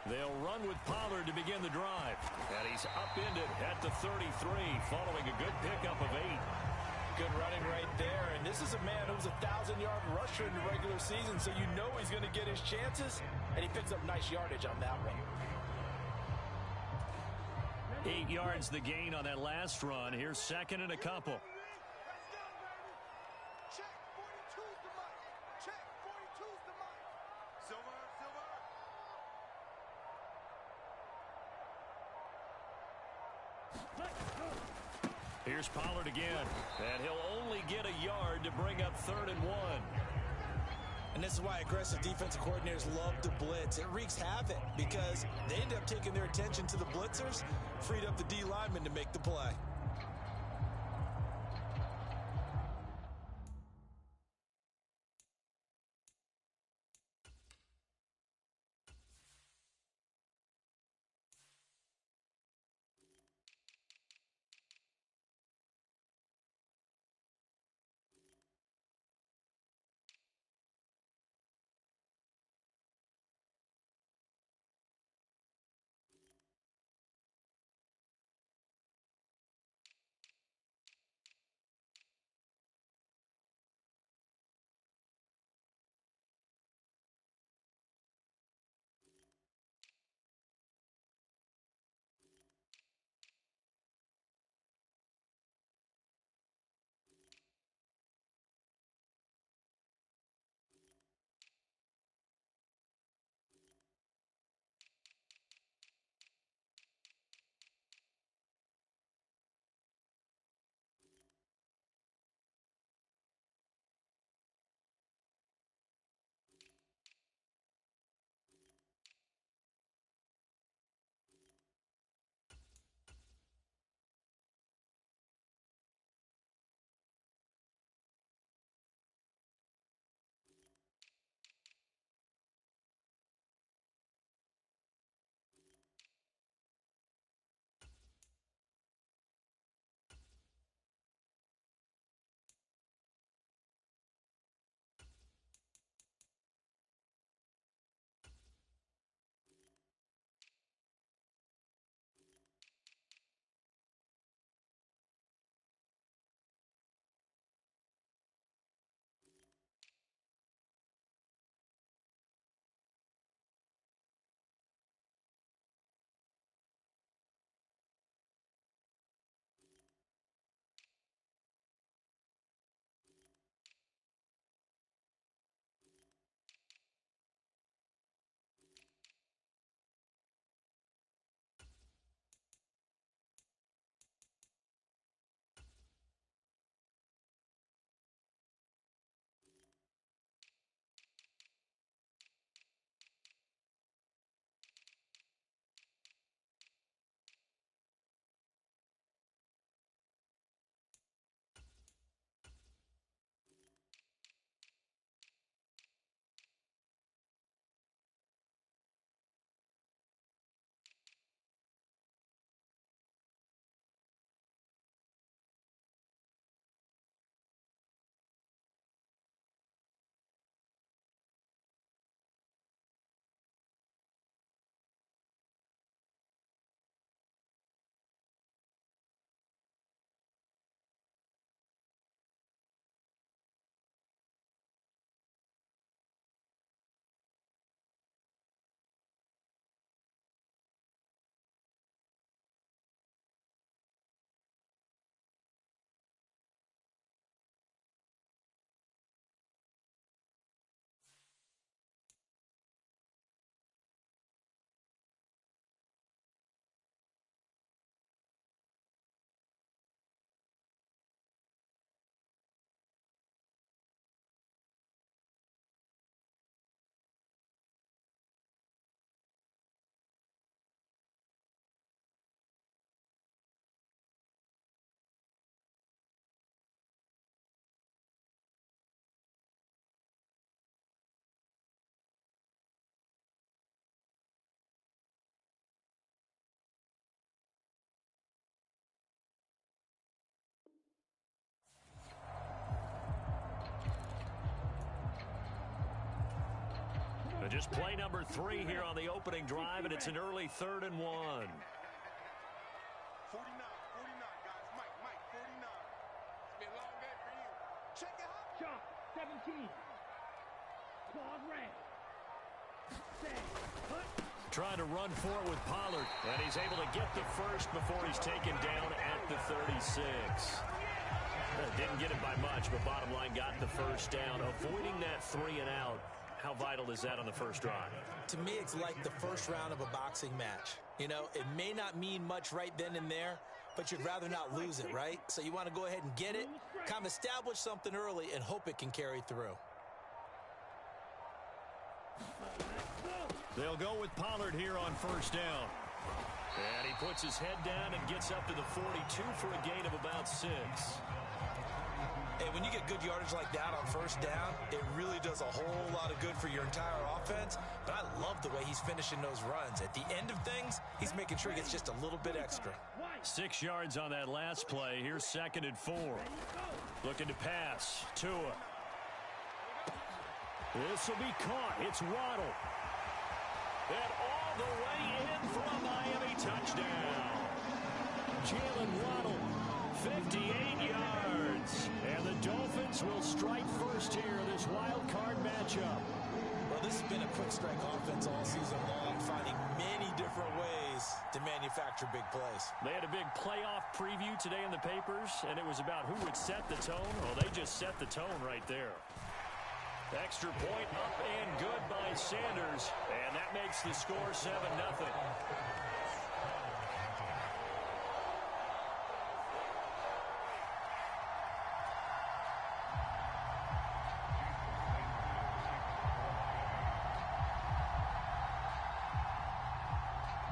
They'll run with Pollard to begin the drive. And he's upended at the 33, following a good pickup of 8. Good running right there. And this is a man who's a 1,000-yard rusher in the regular season, so you know he's going to get his chances. And he picks up nice yardage on that one. 8 yards the gain on that last run. Here's second and a couple. Here's Pollard again, and he'll only get a yard to bring up 3rd and 1. And this is why aggressive defensive coordinators love to blitz. It wreaks havoc because they end up taking their attention to the blitzers, freed up the D lineman to make the play. Just play number 3 here on the opening drive, and it's an early 3rd and 1. 49, 49, guys. Mike, 49. It's been a long day for you. Check it out. Shot, 17. Claws red. Set. Put. Trying to run for it with Pollard, and he's able to get the first before he's taken down at the 36. Didn't get it by much, but bottom line got the first down. Avoiding that 3 and out, how vital is that on the first drive? To me, it's like the first round of a boxing match. You know, it may not mean much right then and there, but you'd rather not lose it, right? So you want to go ahead and get it, kind of establish something early, and hope it can carry through. They'll go with Pollard here on first down. And he puts his head down and gets up to the 42 for a gain of about 6. Hey, when you get good yardage like that on first down, it really does a whole lot of good for your entire offense. But I love the way he's finishing those runs. At the end of things, he's making sure he gets just a little bit extra. 6 yards on that last play. Here's 2nd and 4. Looking to pass. Tua. This will be caught. It's Waddle. And all the way in for a Miami touchdown. Jalen Waddle, 58 yards. And the Dolphins will strike first here in this wild card matchup. Well, this has been a quick strike offense all season long, finding many different ways to manufacture big plays. They had a big playoff preview today in the papers, and it was about who would set the tone. Well, they just set the tone right there. Extra point up and good by Sanders, and that makes the score 7-0.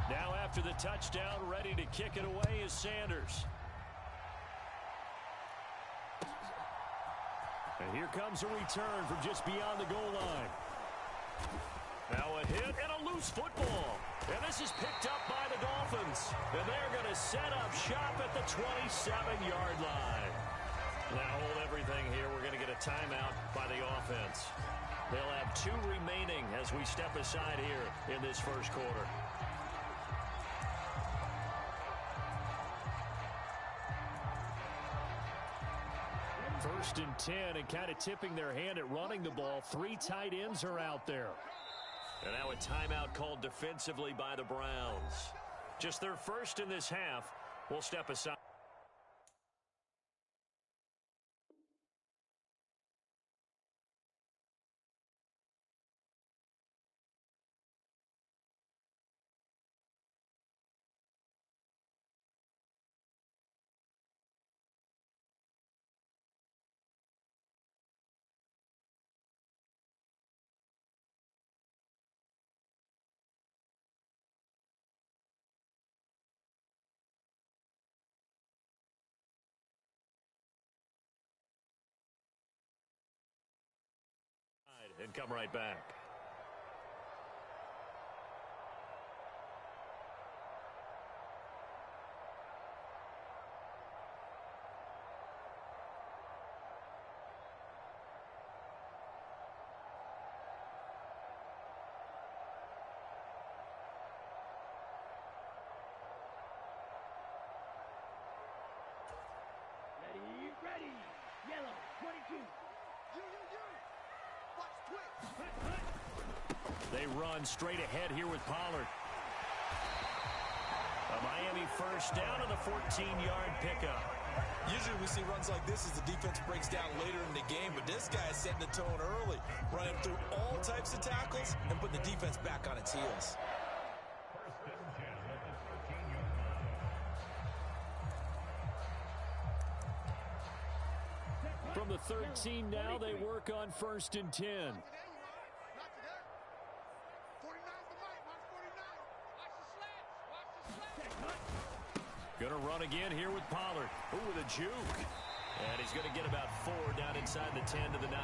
Now after the touchdown, ready to kick it away is Sanders. And here comes a return from just beyond the goal line. Now a hit and a loose football. And this is picked up by the Dolphins. And they're going to set up shop at the 27-yard line. Now hold everything here. We're going to get a timeout by the offense. They'll have 2 remaining as we step aside here in this first quarter. First and 10, and kind of tipping their hand at running the ball. 3 tight ends are out there. And now a timeout called defensively by the Browns. Just their first in this half. We'll step aside. And come right back. Ready. Yellow, 22. They run straight ahead here with Pollard. A Miami first down on the 14-yard pickup. Usually we see runs like this as the defense breaks down later in the game, but this guy is setting the tone early, running through all types of tackles and putting the defense back on its heels. From the 13 now, they work on 1st and 10. Going to run again here with Pollard. Ooh, with a juke. And he's going to get about 4 down inside the 10 to the 9.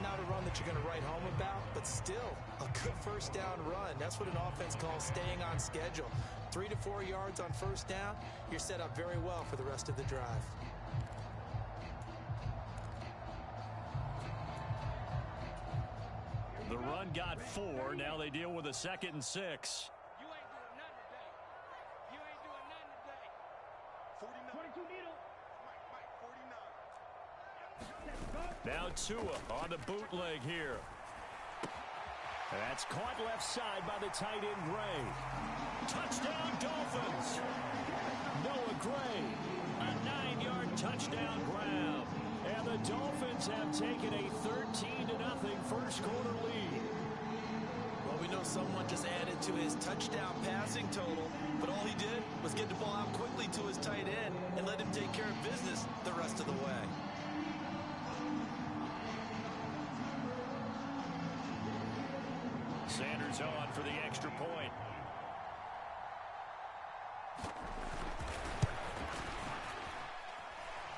Not a run that you're going to write home about, but still a good first down run. That's what an offense calls staying on schedule. 3 to 4 yards on first down, you're set up very well for the rest of the drive. The run got 4. Now they deal with a 2nd and 6. You ain't doing nothing today. You ain't doing nothing today. 49. 22 needle. Mike, 49. Now Tua on the bootleg here. That's caught left side by the tight end Gray. Touchdown Dolphins. Noah Gray, a 9-yard touchdown grab. And the Dolphins have taken a 13-0 first quarter lead. Well, we know someone just added to his touchdown passing total, but all he did was get the ball out quickly to his tight end and let him take care of business the rest of the way. Sanders on for the extra point.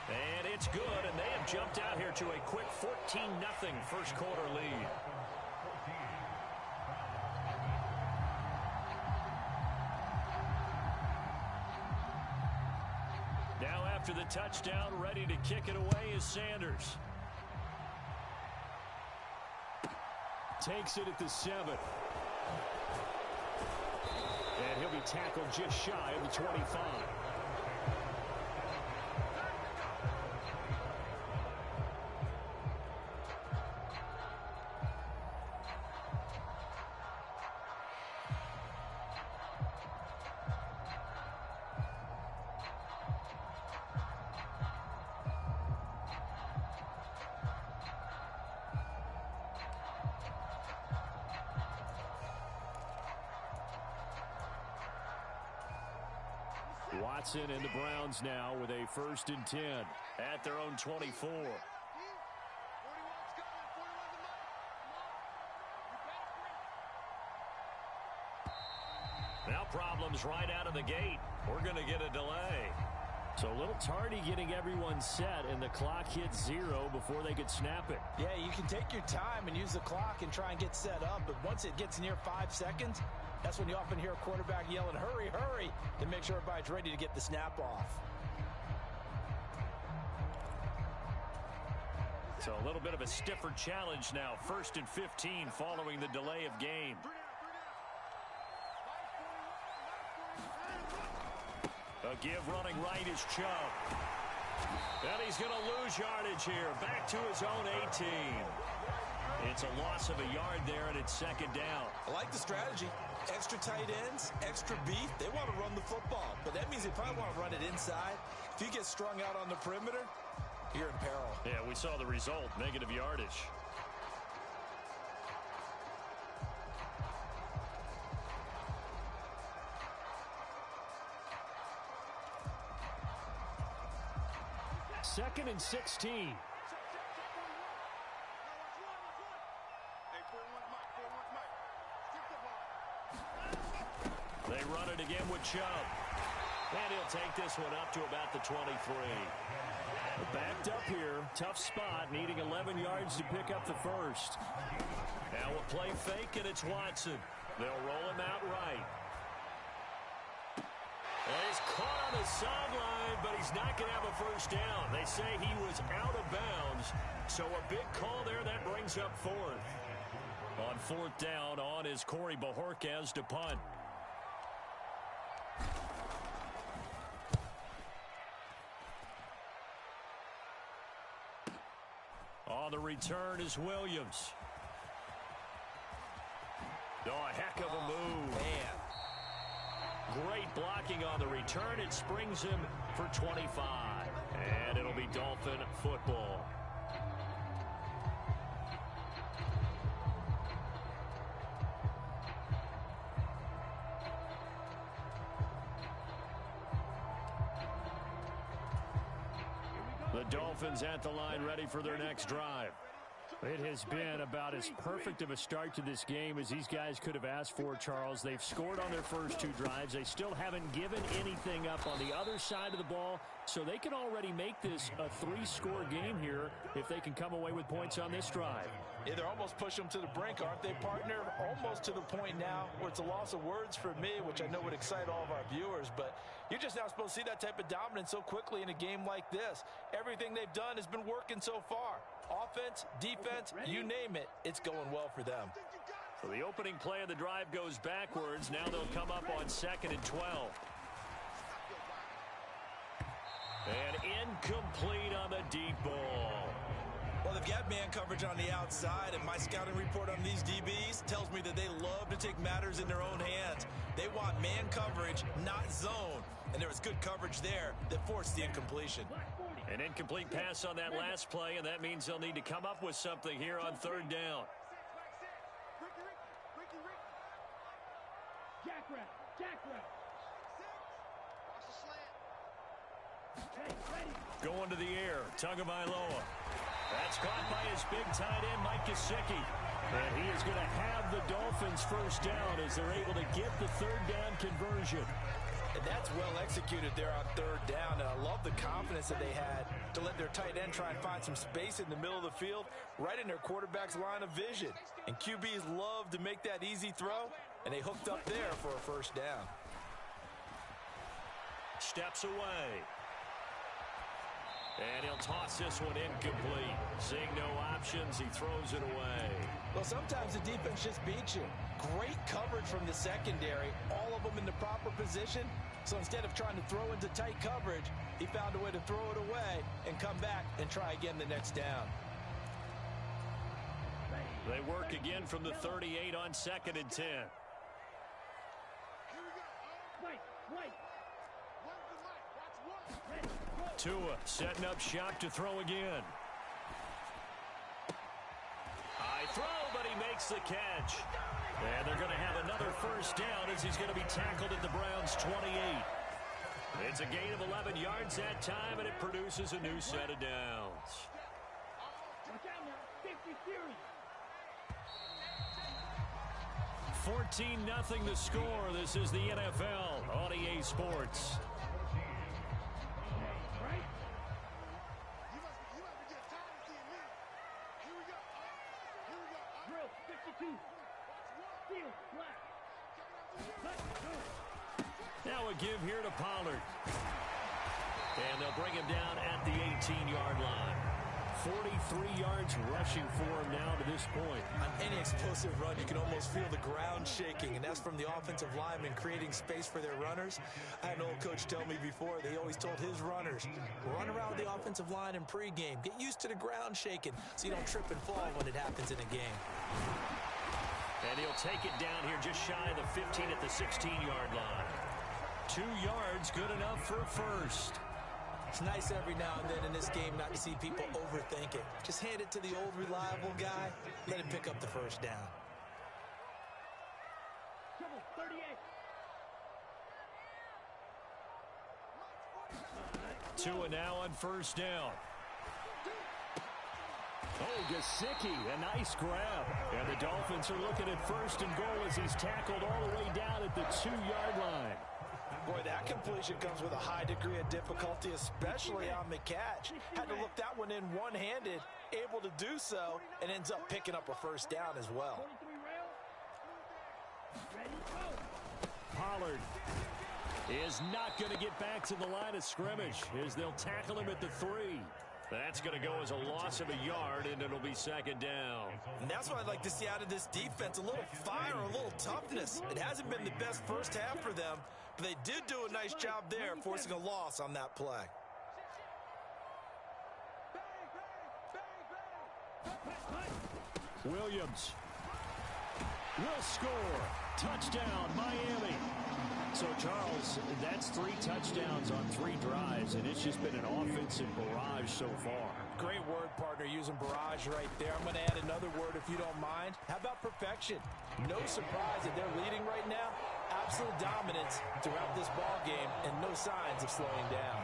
And it's good, and they have jumped out here to a quick 14-0 first quarter lead. Now after the touchdown, ready to kick it away is Sanders. Takes it at the 7. And he'll be tackled just shy of the 25. Watson and the Browns now with a 1st and 10 at their own 24. Now problems right out of the gate. We're going to get a delay. So a little tardy getting everyone set, and the clock hits 0 before they could snap it. Yeah, you can take your time and use the clock and try and get set up, but once it gets near 5 seconds, that's when you often hear a quarterback yelling, hurry, hurry, to make sure everybody's ready to get the snap off. So a little bit of a stiffer challenge now. 1st and 15 following the delay of game. A give running right is Chubb. And he's going to lose yardage here. Back to his own 18. It's a loss of a yard there, and it's 2nd down. I like the strategy. Extra tight ends, extra beef. They want to run the football, but that means they probably want to run it inside. If you get strung out on the perimeter, you're in peril. Yeah, we saw the result, negative yardage. Second and 16. They run it again with Chubb. And he'll take this one up to about the 23. Backed up here. Tough spot. Needing 11 yards to pick up the 1st. Now a play fake, and it's Watson. They'll roll him out right. And he's caught on the sideline, but he's not going to have a 1st down. They say he was out of bounds. So a big call there. That brings up 4th. On 4th down, on is Corey Bajorquez to punt. On the return is Williams. Oh, a heck of a move. Man. Great blocking on the return. It springs him for 25. And it'll be Dolphin football. The Dolphins at the line, ready for their next drive. It has been about as perfect of a start to this game as these guys could have asked for, Charles. They've scored on their first 2 drives. They still haven't given anything up on the other side of the ball, so they can already make this a 3-score game here if they can come away with points on this drive. Yeah, they're almost pushing them to the brink, aren't they, partner? Almost to the point now where it's a loss of words for me, which I know would excite all of our viewers, but you're just now supposed to see that type of dominance so quickly in a game like this. Everything they've done has been working so far. Offense, defense, you name it, it's going well for them. So the opening play of the drive goes backwards. Now they'll come up on 2nd and 12. And incomplete on the deep ball. Well, they've got man coverage on the outside, and my scouting report on these DBs tells me that they love to take matters in their own hands. They want man coverage, not zone. And there was good coverage there that forced the incompletion. An incomplete pass on that last play, and that means they'll need to come up with something here on 3rd down. Jack route. Going to the air, Tagovailoa. That's caught by his big tight end, Mike Gesicki. And he is going to have the Dolphins first down as they're able to get the 3rd down conversion. And that's well executed there on 3rd down. And I love the confidence that they had to let their tight end try and find some space in the middle of the field, right in their quarterback's line of vision. And QBs love to make that easy throw, and they hooked up there for a first down. Steps away. And he'll toss this one incomplete. Seeing no options, he throws it away. Well, sometimes the defense just beats you. Great coverage from the secondary, all of them in the proper position. So instead of trying to throw into tight coverage, he found a way to throw it away and come back and try again the next down. They work again from the 38 on 2nd and 10. Tua setting up shop to throw again. High throw, but he makes the catch. And they're going to have another first down as he's going to be tackled at the Browns' 28. It's a gain of 11 yards that time, and it produces a new set of downs. 14-0 the score. This is the NFL on EA Sports. Now a give here to Pollard. And they'll bring him down at the 18-yard line. 43 yards rushing for him now to this point. On any explosive run, you can almost feel the ground shaking, and that's from the offensive linemen creating space for their runners. I had an old coach tell me before, they always told his runners, run around the offensive line in pregame. Get used to the ground shaking so you don't trip and fall when it happens in a game. And he'll take it down here just shy of the 15 at the 16-yard line. 2 yards, good enough for a first. It's nice every now and then in this game not to see people overthink it. Just hand it to the old reliable guy, let him pick up the first down. Tua now on first down. Oh, Gesicki, a nice grab. And the Dolphins are looking at first and goal as he's tackled all the way down at the 2-yard line. Boy, that completion comes with a high degree of difficulty, especially on the catch. Had to look that one in one-handed, able to do so, and ends up picking up a first down as well. Pollard is not going to get back to the line of scrimmage as they'll tackle him at the 3. That's going to go as a loss of a yard, and it'll be second down. And that's what I'd like to see out of this defense, a little fire, a little toughness. It hasn't been the best first half for them, but they did do a nice job there, forcing a loss on that play. Williams will score. Touchdown, Miami. So, Charles, that's 3 touchdowns on 3 drives, and it's just been an offensive barrage so far. Great word, partner, using barrage right there. I'm going to add another word if you don't mind. How about perfection? No surprise that they're leading right now. Absolute dominance throughout this ball game and no signs of slowing down.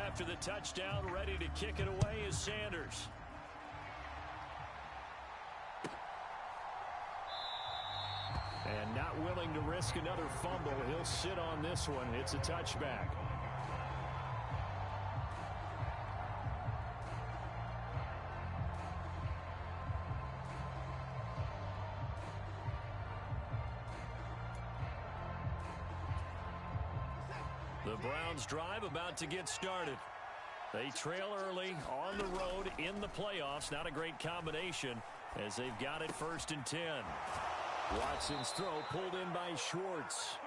After the touchdown, ready to kick it away is Sanders. And not willing to risk another fumble. He'll sit on this one. It's a touchback. The Browns drive about to get started. They trail early on the road in the playoffs. Not a great combination as they've got it 1st and 10. Watson's throw pulled in by Schwartz.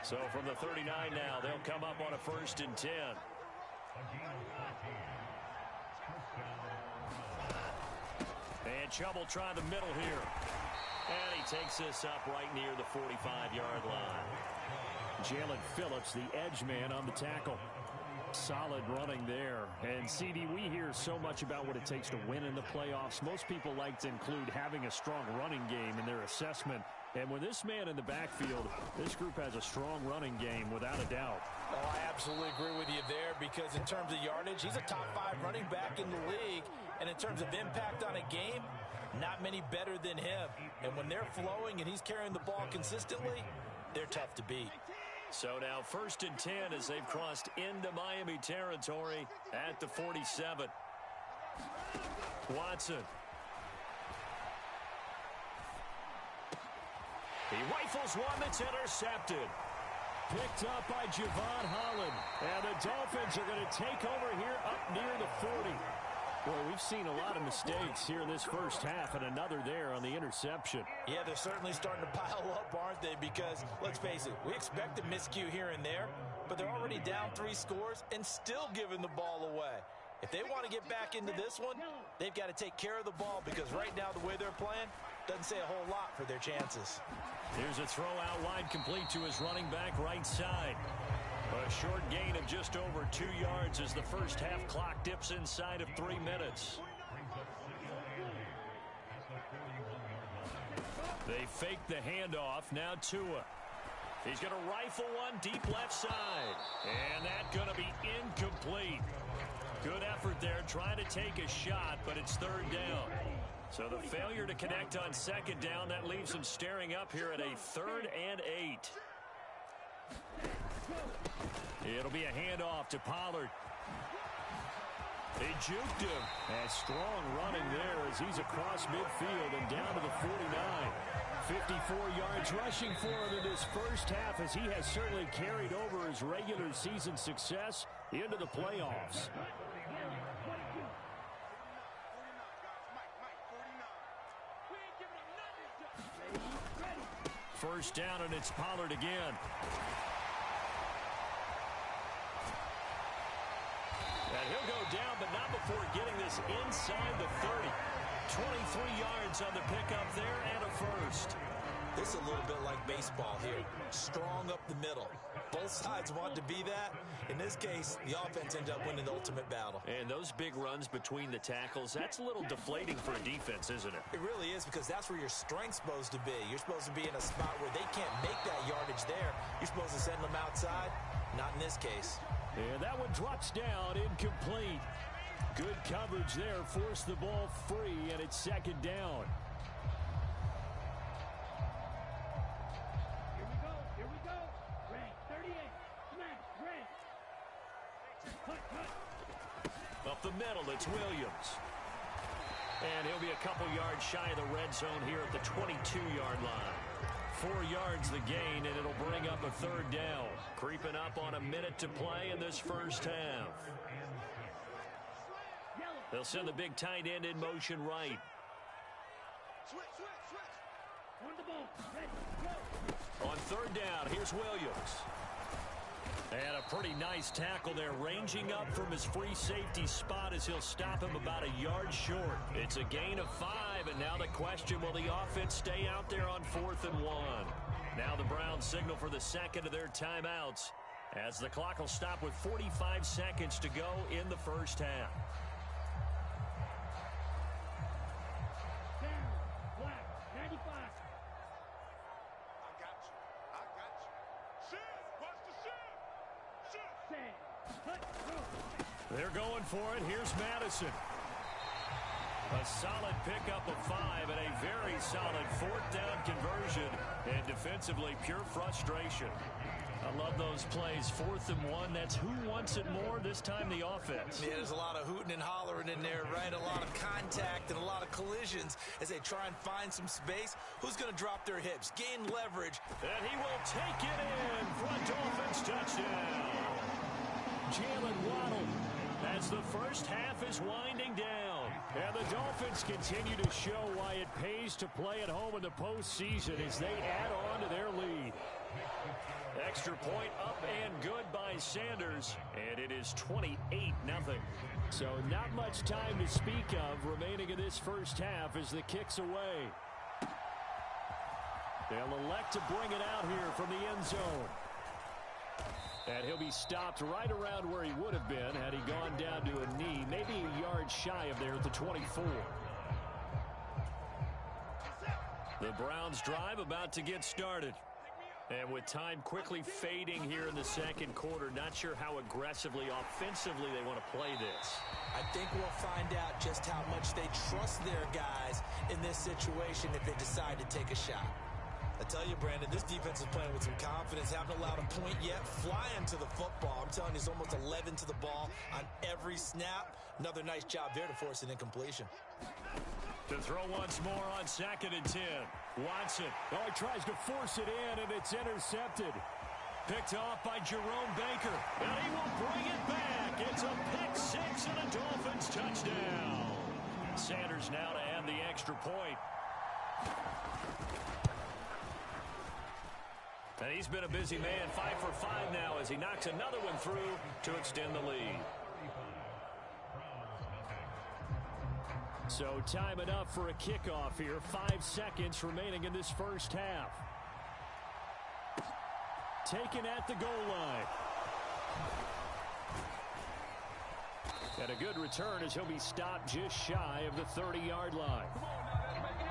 So from the 39 now, they'll come up on a 1st and 10. And trouble trying the middle here. And he takes this up right near the 45-yard line. Jalen Phillips, the edge man on the tackle. Solid running there. And, CD, we hear so much about what it takes to win in the playoffs. Most people like to include having a strong running game in their assessment. And with this man in the backfield, this group has a strong running game without a doubt. Oh, I absolutely agree with you there because in terms of yardage, he's a top 5 running back in the league. And in terms of impact on a game, not many better than him. And when they're flowing and he's carrying the ball consistently, they're tough to beat. So now 1st and 10 as they've crossed into Miami territory at the 47. Watson. He rifles one that's intercepted. Picked up by Javon Holland. And the Dolphins are going to take over here up near the 40. Boy, we've seen a lot of mistakes here in this first half, and another there on the interception. Yeah, they're certainly starting to pile up, aren't they? Because, let's face it, we expect a miscue here and there, but they're already down 3 scores and still giving the ball away. If they want to get back into this one, they've got to take care of the ball because right now the way they're playing doesn't say a whole lot for their chances. Here's a throw out wide complete to his running back right side. A short gain of just over 2 yards as the first half clock dips inside of 3 minutes. They fake the handoff. Now Tua. He's going to rifle one deep left side. And that's going to be incomplete. Good effort there trying to take a shot, but it's 3rd down. So the failure to connect on 2nd down, that leaves them staring up here at a 3rd and 8. It'll be a handoff to Pollard. They juked him. And strong running there as he's across midfield and down to the 49. 54 yards rushing for him in this first half as he has certainly carried over his regular season success into the playoffs. First down, and it's Pollard again. And he'll go down, but not before getting this inside the 30. 23 yards on the pickup there and a first. This is a little bit like baseball here. Strong up the middle. Both sides want to be that. In this case, the offense ends up winning the ultimate battle. And those big runs between the tackles, that's a little deflating for a defense, isn't it? It really is because that's where your strength's supposed to be. You're supposed to be in a spot where they can't make that yardage there. You're supposed to send them outside. Not in this case. And that one drops down, incomplete. Good coverage there, forced the ball free, and it's 2nd down. Here we go. Red, 38. Smash, red. Cut. Up the middle, it's Williams. And he'll be a couple yards shy of the red zone here at the 22-yard line. 4 yards the gain, and it'll bring up a 3rd down. Creeping up on a minute to play in this first half. They'll send the big tight end in motion right. On the ball. Ready, go. On 3rd down, here's Williams. And a pretty nice tackle there, ranging up from his free safety spot as he'll stop him about a yard short. It's a gain of 5, and now the question, will the offense stay out there on 4th and 1? Now the Browns signal for the 2nd of their timeouts as the clock will stop with 45 seconds to go in the first half. They're going for it. Here's Madison. A solid pickup of 5 and a very solid 4th down conversion. And defensively, pure frustration. I love those plays. 4th and 1. That's who wants it more, this time the offense. Yeah, there's a lot of hooting and hollering in there, right? A lot of contact and a lot of collisions as they try and find some space. Who's going to drop their hips, gain leverage? And he will take it in for a Dolphins Dolphins touchdown. Jalen Waddle as the first half is winding down. And the Dolphins continue to show why it pays to play at home in the postseason as they add on to their lead. Extra point up and good by Sanders, and it is 28-0. So not much time to speak of remaining in this first half as the kick's away. They'll elect to bring it out here from the end zone. And he'll be stopped right around where he would have been had he gone down to a knee, maybe a yard shy of there at the 24. The Browns drive about to get started. And with time quickly fading here in the second quarter, not sure how aggressively, offensively they want to play this. I think we'll find out just how much they trust their guys in this situation if they decide to take a shot. I tell you, Brandon, this defense is playing with some confidence. Haven't allowed a point yet. Flying to the football. I'm telling you, it's almost 11 to the ball on every snap. Another nice job there to force an incompletion. To throw once more on 2nd and 10. Watson. Oh, he tries to force it in, and it's intercepted. Picked off by Jerome Baker. And he will bring it back. It's a pick six and a Dolphins touchdown. Sanders now to add the extra point. And he's been a busy man, 5 for 5 now as he knocks another one through to extend the lead. So time enough for a kickoff here. 5 seconds remaining in this first half. Taken at the goal line. And a good return as he'll be stopped just shy of the 30-yard line.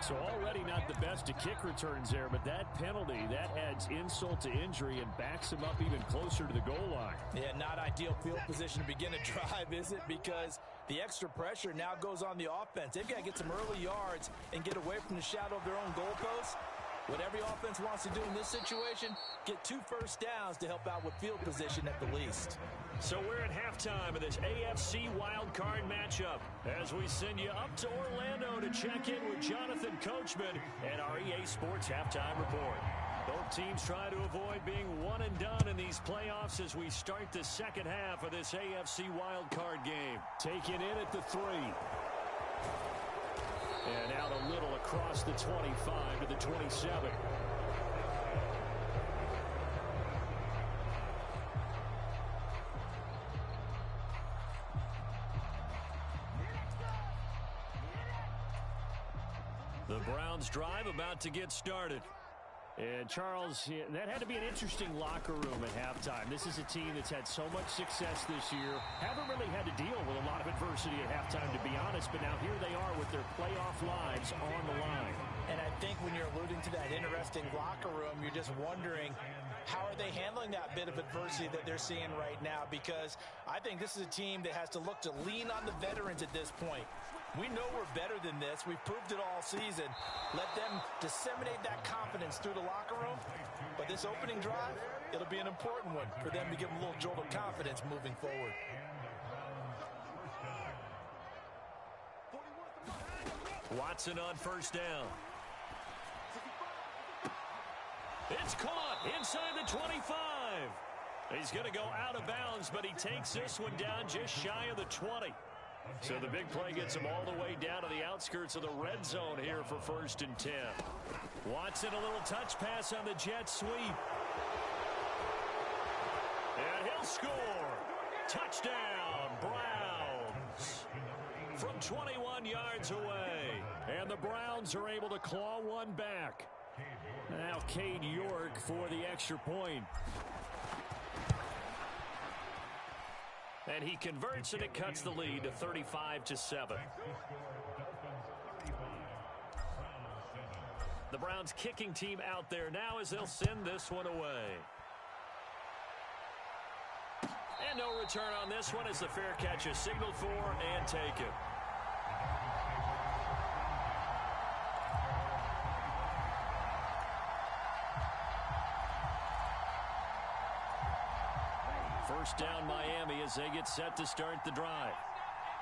So already not the best of kick returns there, but that penalty, that adds insult to injury and backs him up even closer to the goal line. Yeah, not ideal field position to begin a drive, is it? Because the extra pressure now goes on the offense. They've got to get some early yards and get away from the shadow of their own goalposts. What every offense wants to do in this situation, get 2 first downs to help out with field position at the least. So we're at halftime of this AFC wildcard matchup as we send you up to Orlando to check in with Jonathan Coachman and our EA Sports Halftime Report. Both teams try to avoid being one and done in these playoffs as we start the second half of this AFC wildcard game. Taken in at the 3. And out a little across the 25 to the 27. The Browns drive about to get started. And Charles, that had to be an interesting locker room at halftime. This is a team that's had so much success this year. Haven't really had to deal with a lot of adversity at halftime, to be honest. But now here they are with their playoff lives on the line. And I think when you're alluding to that interesting locker room, you're just wondering, how are they handling that bit of adversity that they're seeing right now? Because I think this is a team that has to look to lean on the veterans at this point. We know we're better than this. We've proved it all season. Let them disseminate that confidence through the locker room. But this opening drive, it'll be an important one for them to give them a little jolt of confidence moving forward. Watson on first down. It's caught inside the 25. He's going to go out of bounds, but he takes this one down just shy of the 20. So the big play gets him all the way down to the outskirts of the red zone here for 1st and 10. Watson, a little touch pass on the jet sweep. And he'll score. Touchdown, Browns. From 21 yards away. And the Browns are able to claw one back. Now Cade York for the extra point. And he converts, and it cuts the lead to 35-7. The Browns kicking team out there now as they'll send this one away. And no return on this one as the fair catch is signaled for and taken. First down Miami as they get set to start the drive.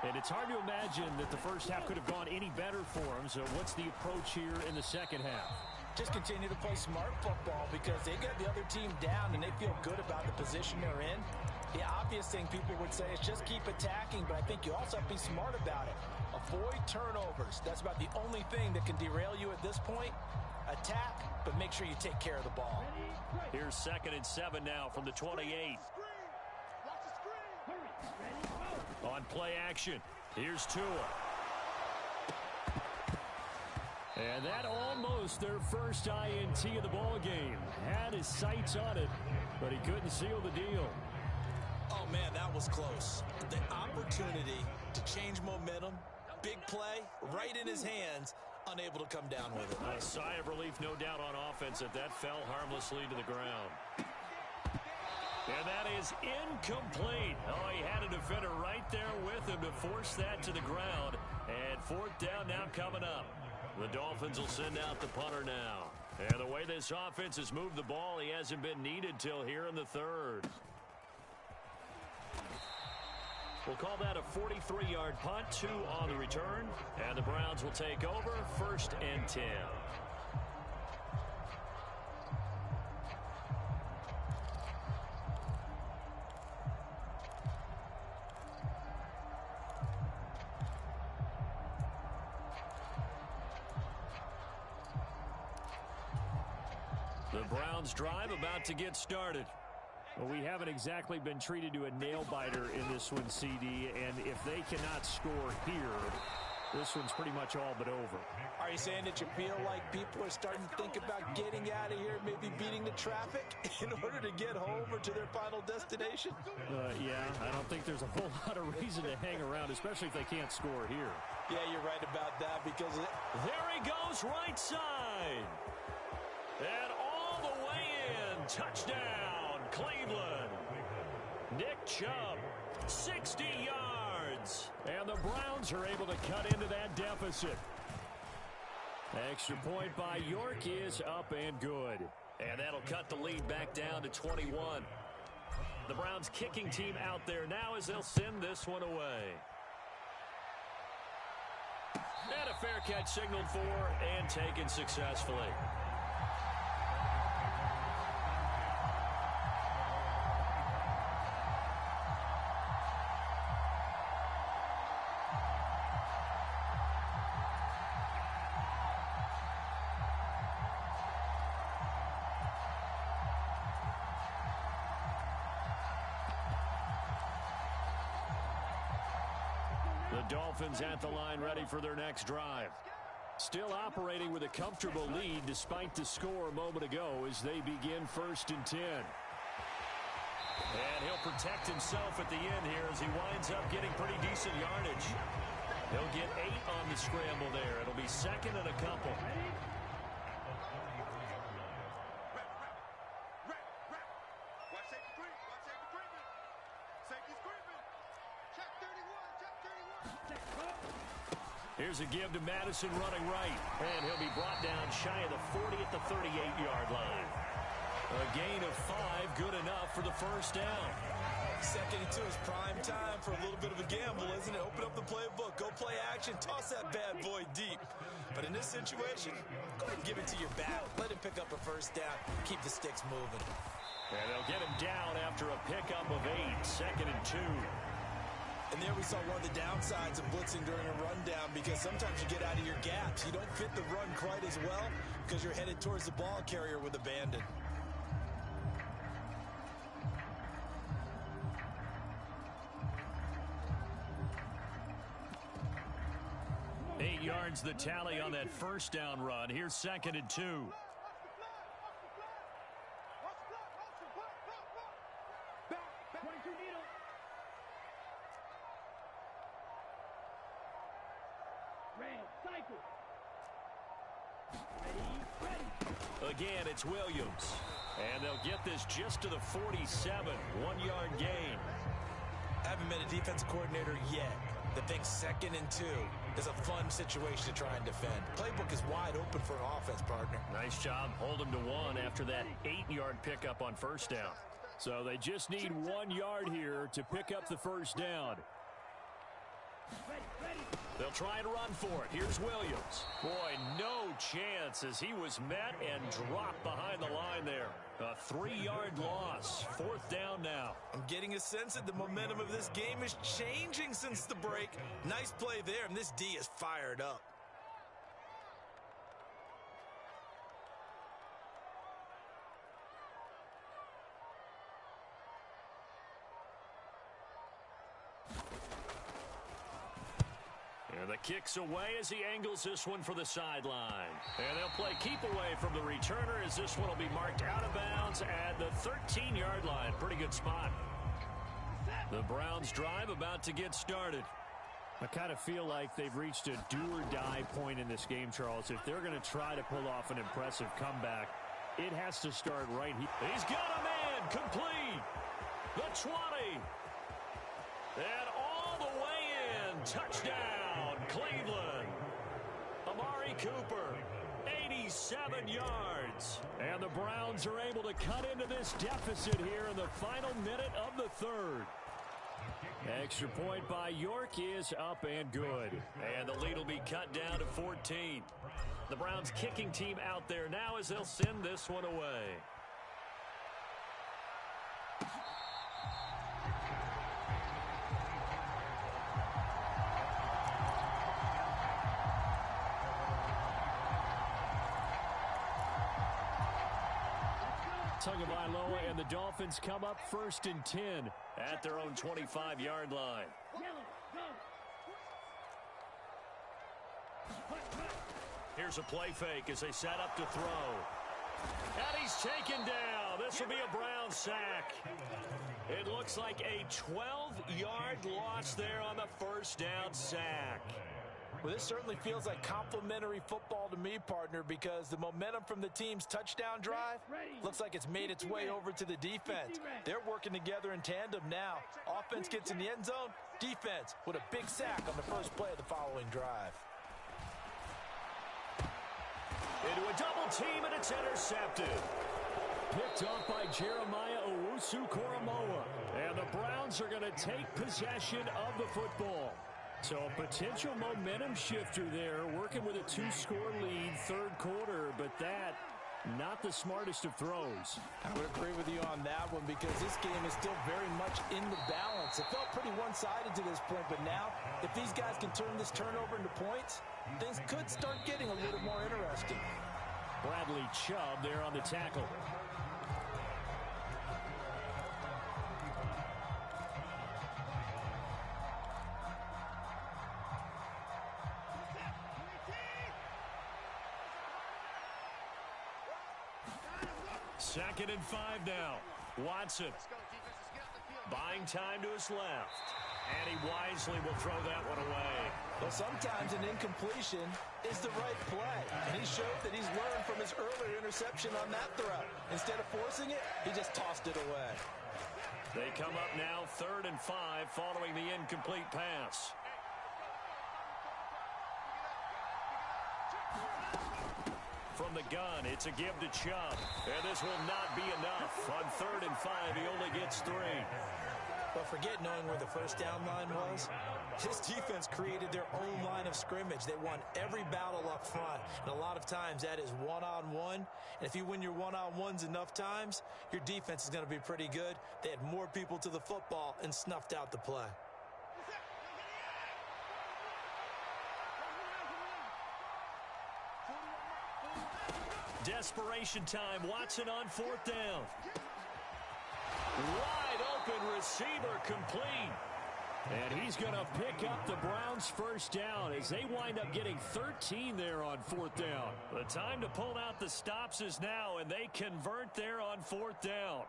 And it's hard to imagine that the first half could have gone any better for them. So what's the approach here in the second half? Just continue to play smart football because they got the other team down and they feel good about the position they're in. The obvious thing people would say is just keep attacking, but I think you also have to be smart about it. Avoid turnovers. That's about the only thing that can derail you at this point. Attack, but make sure you take care of the ball. Here's 2nd and 7 now from the 28. On play action, here's Tua. And that almost their first INT of the ball game. Had his sights on it, but he couldn't seal the deal. Oh, man, that was close. The opportunity to change momentum, big play, right in his hands, unable to come down with it. A sigh of relief, no doubt, on offense that fell harmlessly to the ground. And that is incomplete. Oh, he had a defender right there with him to force that to the ground. And 4th down now coming up. The Dolphins will send out the punter now. And the way this offense has moved the ball, he hasn't been needed till here in the 3rd. We'll call that a 43-yard punt, 2 on the return. And the Browns will take over, 1st and 10. The Browns drive about to get started. Well, we haven't exactly been treated to a nail-biter in this one, CD, and if they cannot score here, this one's pretty much all but over. Are you saying that you feel like people are starting to think about getting out of here, maybe beating the traffic in order to get home or to their final destination? Yeah, I don't think there's a whole lot of reason to hang around, especially if they can't score here. Yeah, you're right about that because... There he goes, right side. And all the way in. Touchdown, Cleveland. Nick Chubb, 60 yards. And the Browns are able to cut into that deficit. Extra point by York is up and good. And that'll cut the lead back down to 21. The Browns kicking team out there now as they'll send this one away. And a fair catch signaled for and taken successfully. The Dolphins at the line ready for their next drive. Still operating with a comfortable lead despite the score a moment ago as they begin 1st and 10. And he'll protect himself at the end here as he winds up getting pretty decent yardage. He'll get 8 on the scramble there. It'll be 2nd and a couple. Here's a give to Madison running right. And he'll be brought down shy of the 40 at the 38-yard line. A gain of 5, good enough for the 1st down. 2nd and 2 is prime time for a little bit of a gamble, isn't it? Open up the playbook, go play action, toss that bad boy deep. But in this situation, go ahead and give it to your back. Let him pick up a 1st down. Keep the sticks moving. And they'll get him down after a pickup of 8, 2nd and 2. And there we saw one of the downsides of blitzing during a rundown because sometimes you get out of your gaps. You don't fit the run quite as well because you're headed towards the ball carrier with abandon. Eight yards the tally on that 1st down run. Here's 2nd and 2. Again, it's Williams. And they'll get this just to the 47. 1-yard gain. I haven't met a defensive coordinator yet that thinks 2nd and 2 is a fun situation to try and defend. Playbook is wide open for an offense, partner. Nice job. Hold him to 1 after that 8-yard pickup on 1st down. So they just need 1 yard here to pick up the 1st down. They'll try to run for it. Here's Williams. Boy, no chance as he was met and dropped behind the line there. A 3-yard loss. 4th down now. I'm getting a sense that the momentum of this game is changing since the break. Nice play there, and this D is fired up. And the kick's away as he angles this one for the sideline. And they'll play keep away from the returner as this one will be marked out of bounds at the 13-yard line. Pretty good spot. The Browns drive about to get started. I kind of feel like they've reached a do-or-die point in this game, Charles. If they're going to try to pull off an impressive comeback, it has to start right here. He's got a man complete. The 20. And all the way in. Touchdown, Cleveland. Amari Cooper, 87 yards. And the Browns are able to cut into this deficit here in the final minute of the 3rd. Extra point by York is up and good. And the lead will be cut down to 14. The Browns kicking team out there now as they'll send this one away. Tagovailoa and the Dolphins come up 1st and 10 at their own 25-yard line. Here's a play fake as they set up to throw. And he's taken down. This will be a Brown sack. It looks like a 12-yard loss there on the 1st down sack. Well, this certainly feels like complimentary football to me, partner, because the momentum from the team's touchdown drive looks like it's made its way over to the defense. They're working together in tandem now. Offense gets in the end zone. Defense with a big sack on the first play of the following drive. Into a double team, and it's intercepted. Picked off by Jeremiah Owusu-Koramoah. And the Browns are going to take possession of the football. So a potential momentum shifter there, working with a 2-score lead, 3rd quarter, but that, not the smartest of throws. I would agree with you on that one because this game is still very much in the balance. It felt pretty one-sided to this point, but now, if these guys can turn this turnover into points, things could start getting a little more interesting. Bradley Chubb there on the tackle. Second and 5 now. Watson buying time to his left. And he wisely will throw that one away. Well, sometimes an incompletion is the right play. And he showed that he's learned from his earlier interception on that throw. Instead of forcing it, he just tossed it away. They come up now 3rd and 5 following the incomplete pass. From the gun, it's a give to Chubb. And this will not be enough. On 3rd and 5, he only gets 3. But forget knowing where the first down line was. This defense created their own line of scrimmage. They won every battle up front. And a lot of times that is one-on-one. And if you win your one-on-ones enough times, your defense is going to be pretty good. They had more people to the football and snuffed out the play. Desperation time. Watson on 4th down. Wide open receiver complete. And he's going to pick up the Browns' 1st down as they wind up getting 13 there on 4th down. The time to pull out the stops is now, and they convert there on 4th down.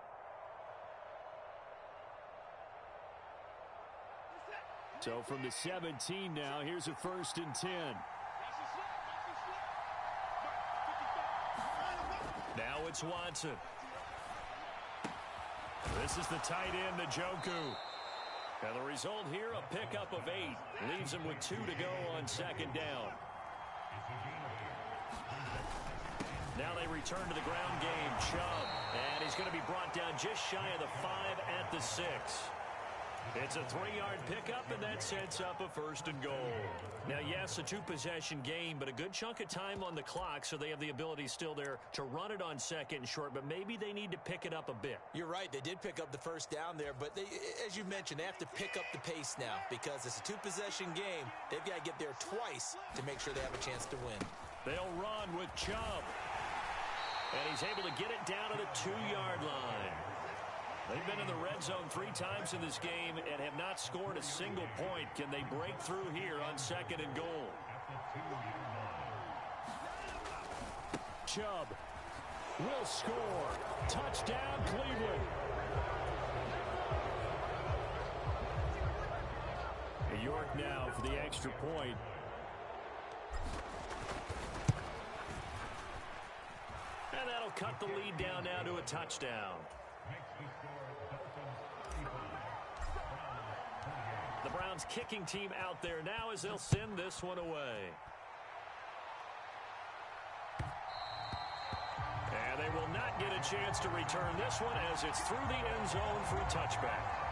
So from the 17 now, here's a 1st and 10. Now it's Watson. This is the tight end, Njoku. And the result here, a pickup of 8. Leaves him with 2 to go on 2nd down. Now they return to the ground game. Chubb. And he's going to be brought down just shy of the 5 at the 6. It's a 3-yard pickup, and that sets up a 1st and goal. Now, yes, a 2-possession game, but a good chunk of time on the clock, so they have the ability still there to run it on 2nd and short, but maybe they need to pick it up a bit. You're right. They did pick up the 1st down there, but they, as you mentioned, they have to pick up the pace now because it's a 2-possession game. They've got to get there twice to make sure they have a chance to win. They'll run with Chubb. And he's able to get it down to the 2-yard line. They've been in the red zone 3 times in this game and have not scored a single point. Can they break through here on 2nd and goal? Chubb will score. Touchdown, Cleveland. York now for the extra point. And that'll cut the lead down now to a touchdown. The Browns kicking team out there now as they'll send this one away. And they will not get a chance to return this one as it's through the end zone for a touchback.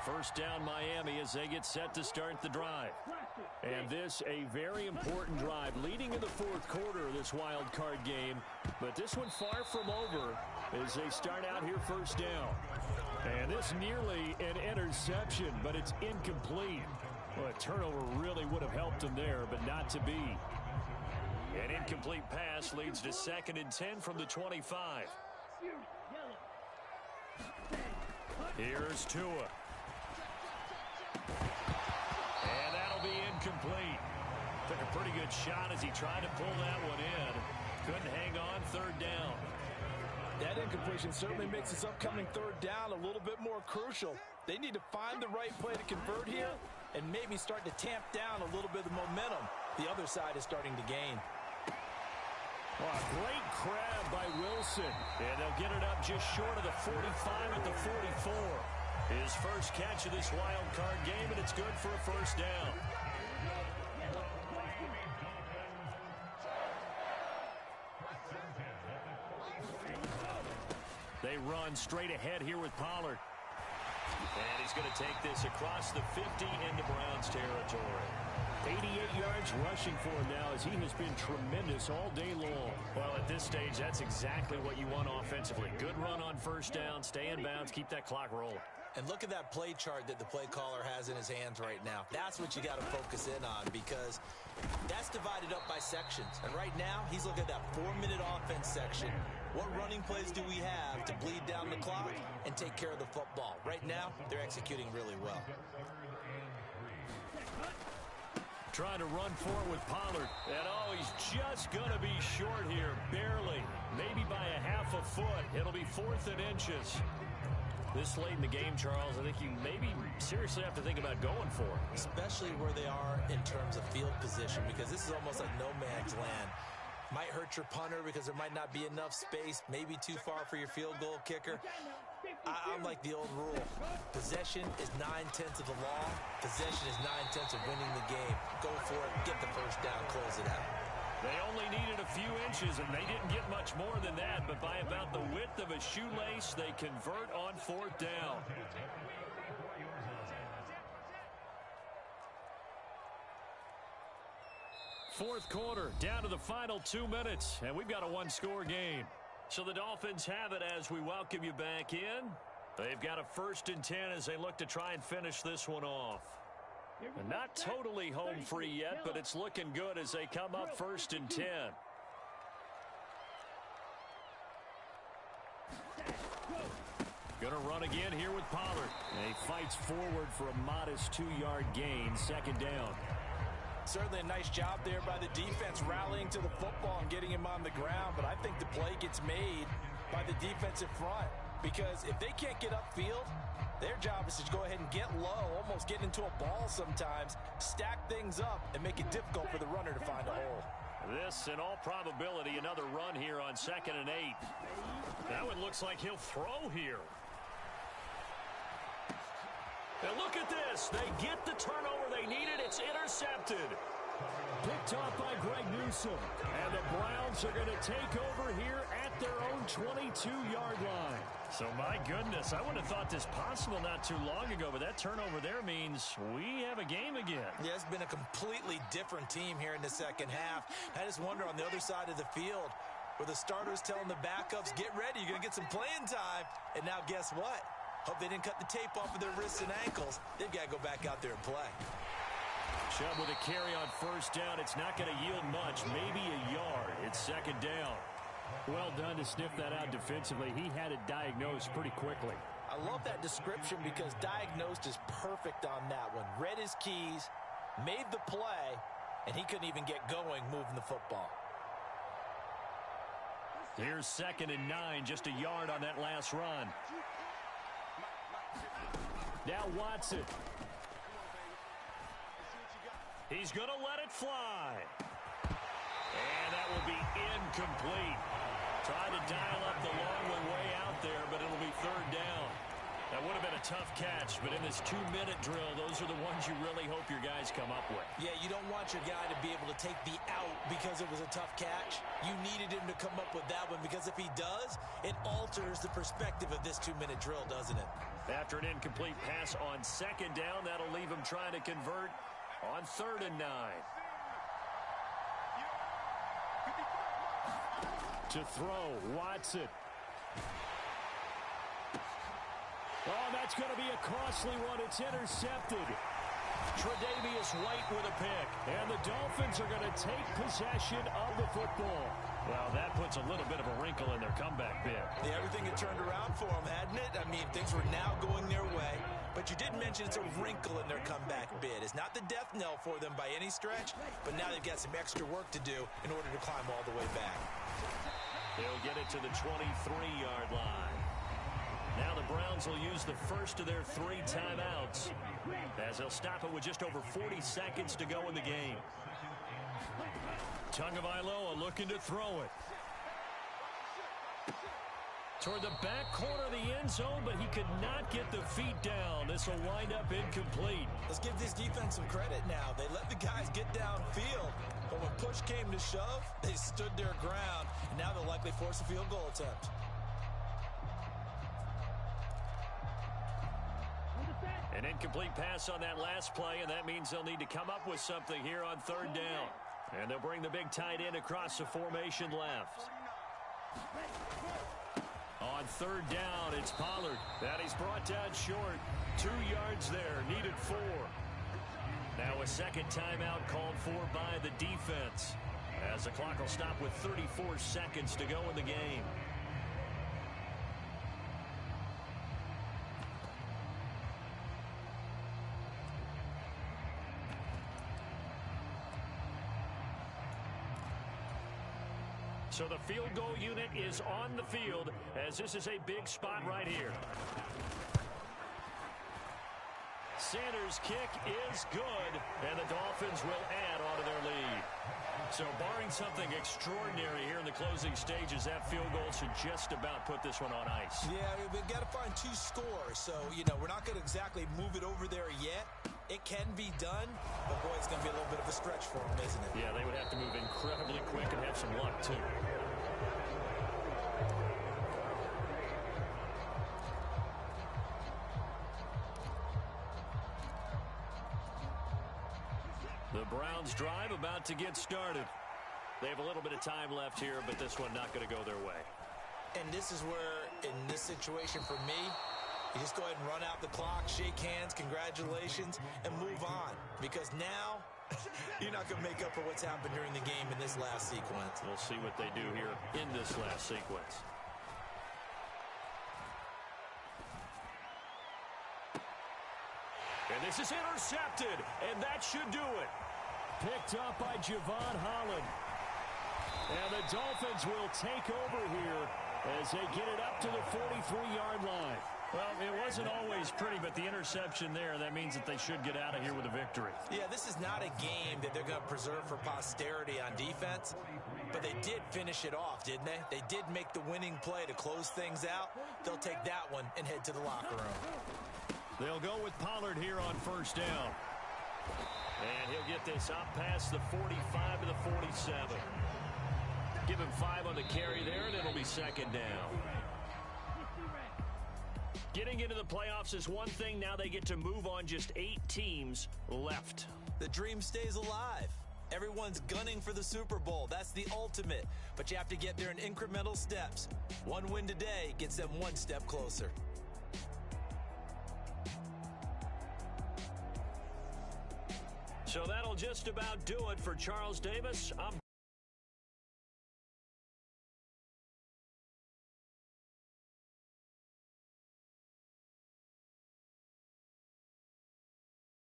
First down Miami as they get set to start the drive. And this a very important drive leading in the 4th quarter of this wild card game. But this one far from over as they start out here 1st down. And this nearly an interception, but it's incomplete. Well, a turnover really would have helped them there, but not to be. An incomplete pass leads to 2nd and 10 from the 25. Here's Tua. And that'll be incomplete. Took a pretty good shot as he tried to pull that one in. Couldn't hang on 3rd down. That incompletion certainly makes this upcoming 3rd down a little bit more crucial. They need to find the right play to convert here and maybe start to tamp down a little bit of momentum. The other side is starting to gain. Oh, a great grab by Wilson. And they'll get it up just short of the 45 at the 44. His first catch of this wild card game, and it's good for a 1st down. They run straight ahead here with Pollard. And he's going to take this across the 50 into Browns territory. 88 yards rushing for him now as he has been tremendous all day long. Well, at this stage, that's exactly what you want offensively. Good run on 1st down, stay in bounds, keep that clock rolling. And look at that play chart that the play caller has in his hands right now. That's what you got to focus in on because that's divided up by sections. And right now, he's looking at that 4-minute offense section. What running plays do we have to bleed down the clock and take care of the football? Right now, they're executing really well. Trying to run forward with Pollard. And, oh, he's just going to be short here, barely. Maybe by a half a foot. It'll be 4th and inches. This late in the game, Charles, I think you maybe seriously have to think about going for it. Especially where they are in terms of field position, because this is almost like no man's land. Might hurt your punter because there might not be enough space, maybe too far for your field goal kicker. I'm like the old rule. Possession is 9/10 of the law. Possession is 9/10 of winning the game. Go for it, get the 1st down, close it out. They only needed a few inches, and they didn't get much more than that, but by about the width of a shoelace, they convert on 4th down. Fourth quarter, down to the final 2 minutes, and we've got a 1-score game. So the Dolphins have it as we welcome you back in. They've got a 1st and 10 as they look to try and finish this one off. And not totally home free yet, but it's looking good as they come up 1st and 10. Going to run again here with Pollard. And he fights forward for a modest 2-yard gain, 2nd down. Certainly a nice job there by the defense rallying to the football and getting him on the ground, but I think the play gets made by the defensive front because if they can't get upfield, their job is to go ahead and get low, almost get into a ball sometimes, stack things up, and make it difficult for the runner to find a hole. This, in all probability, another run here on 2nd and 8. That one looks like he'll throw here. And look at this. They get the turnover they needed. It's intercepted. Picked off by Greg Newsome. And the Browns are going to take over here at their own 22-yard line. So, my goodness, I wouldn't have thought this possible not too long ago, but that turnover there means we have a game again. Yeah, it's been a completely different team here in the second half. I just wonder on the other side of the field, where the starters telling the backups, get ready, you're going to get some playing time. And now guess what? Hope they didn't cut the tape off of their wrists and ankles. They've got to go back out there and play. Chubb with a carry on first down. It's not going to yield much, maybe a yard. It's second down. Well done to sniff that out defensively. He had it diagnosed pretty quickly. I love that description because diagnosed is perfect on that one. Read his keys, made the play, and he couldn't even get going moving the football. Here's 2nd and 9, just a yard on that last run. Now Watson. He's going to let it fly. And that will be incomplete. Tried to dial up the long one way out there, but it'll be 3rd down. That would have been a tough catch, but in this 2-minute drill, those are the ones you really hope your guys come up with. Yeah, you don't want your guy to be able to take the out because it was a tough catch. You needed him to come up with that one because if he does, it alters the perspective of this 2-minute drill, doesn't it? After an incomplete pass on 2nd down, that'll leave him trying to convert on 3rd and 9. To throw, Watson. Oh, that's going to be a costly one. It's intercepted. Tre'Davious White with a pick. And the Dolphins are going to take possession of the football. Well, that puts a little bit of a wrinkle in their comeback bid. Yeah, everything had turned around for them, hadn't it? I mean, things were now going their way. But you did mention it's a wrinkle in their comeback bid. It's not the death knell for them by any stretch, but now they've got some extra work to do in order to climb all the way back. They'll get it to the 23-yard line. Now the Browns will use the first of their 3 timeouts as they'll stop it with just over 40 seconds to go in the game. Tagovailoa looking to throw it. Toward the back corner of the end zone, but he could not get the feet down. This will wind up incomplete. Let's give this defense some credit now. They let the guys get downfield, but when push came to shove, they stood their ground, and now they'll likely force a field goal attempt. An incomplete pass on that last play, and that means they'll need to come up with something here on 3rd down. And they'll bring the big tight end across the formation left. On 3rd down, it's Pollard. That he's brought down short. 2 yards there, needed 4. Now a second timeout called for by the defense, as the clock will stop with 34 seconds to go in the game. So the field goal unit is on the field as this is a big spot right here. Sanders' kick is good, and the Dolphins will add on to their lead. So barring something extraordinary here in the closing stages, that field goal should just about put this one on ice. Yeah, we've got to find 2 scores. So, we're not going to exactly move it over there yet. It can be done, but boy, it's going to be a little bit of a stretch for them, isn't it? Yeah, they would have to move incredibly quick and have some luck, too. The Browns drive about to get started. They have a little bit of time left here, but this one not going to go their way. And this is where, in this situation for me, you just go ahead and run out the clock, shake hands, congratulations, and move on. Because now, you're not going to make up for what's happened during the game in this last sequence. We'll see what they do here in this last sequence. And this is intercepted, and that should do it. Picked up by Javon Holland. And the Dolphins will take over here as they get it up to the 43-yard line. Well, it wasn't always pretty, but the interception there, that means that they should get out of here with a victory. Yeah, this is not a game that they're going to preserve for posterity on defense, but they did finish it off, didn't they? They did make the winning play to close things out. They'll take that one and head to the locker room. They'll go with Pollard here on first down. And he'll get this up past the 45 to the 47. Give him 5 on the carry there, and it'll be second down. Getting into the playoffs is one thing. Now they get to move on. Just 8 teams left. The dream stays alive. Everyone's gunning for the Super Bowl. That's the ultimate. But you have to get there in incremental steps. One win today gets them one step closer. So that'll just about do it for Charles Davis. I'm